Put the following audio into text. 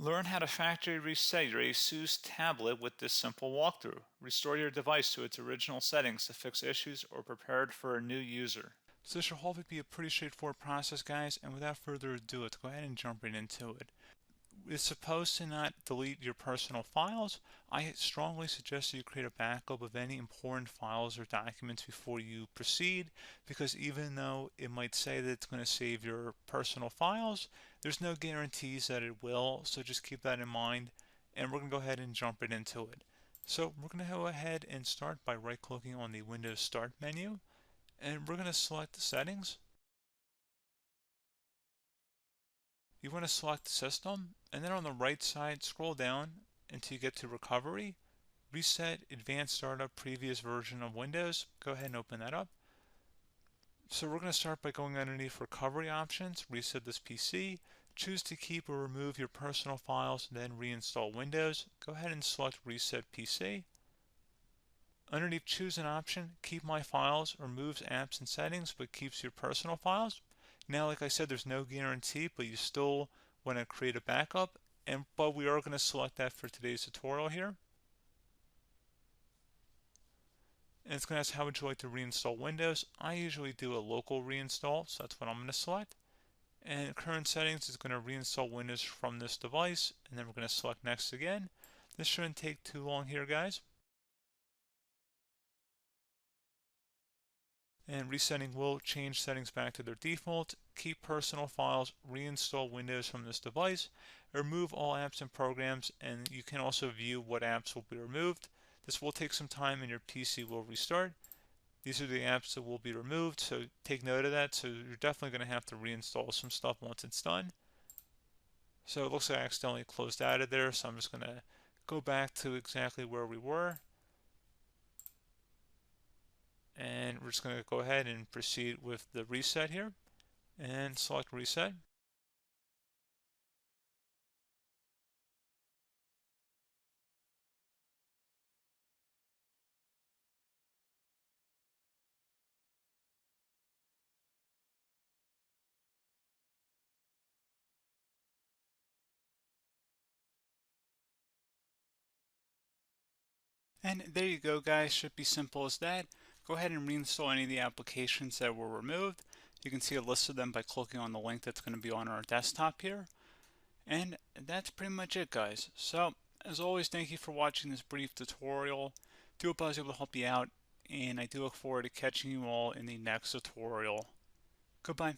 Learn how to factory reset your ASUS tablet with this simple walkthrough. Restore your device to its original settings to fix issues or prepare it for a new user. So this should hopefully be a pretty straightforward process, guys, and without further ado, let's go ahead and jump right into it. It's supposed to not delete your personal files. I strongly suggest you create a backup of any important files or documents before you proceed, because even though it might say that it's going to save your personal files, there's no guarantees that it will, so just keep that in mind, and we're going to go ahead and jump right into it. So we're going to go ahead and start by right-clicking on the Windows Start menu, and we're going to select the settings. You want to select System, and then on the right side, scroll down until you get to Recovery. Reset Advanced Startup Previous Version of Windows. Go ahead and open that up. So we're going to start by going underneath Recovery Options, reset this PC, choose to keep or remove your personal files, then reinstall Windows. Go ahead and select Reset PC. Underneath Choose an option, Keep My Files removes apps and settings but keeps your personal files. Now, like I said, there's no guarantee, but you still want to create a backup, but we are going to select that for today's tutorial here. And it's going to ask how would you like to reinstall Windows. I usually do a local reinstall, so that's what I'm going to select. And current settings is going to reinstall Windows from this device, and then we're going to select next again. This shouldn't take too long here, guys. And resetting will change settings back to their default, keep personal files, reinstall Windows from this device, remove all apps and programs, and you can also view what apps will be removed. This will take some time and your PC will restart. These are the apps that will be removed, so take note of that. So you're definitely going to have to reinstall some stuff once it's done. So it looks like I accidentally closed out of there, so I'm just going to go back to exactly where we were. And we're just going to go ahead and proceed with the reset here and select reset. And there you go, guys. Should be simple as that. Go ahead and reinstall any of the applications that were removed. You can see a list of them by clicking on the link that's going to be on our desktop here. And that's pretty much it, guys. So, as always, thank you for watching this brief tutorial. Do hope I was able to help you out, and I do look forward to catching you all in the next tutorial. Goodbye.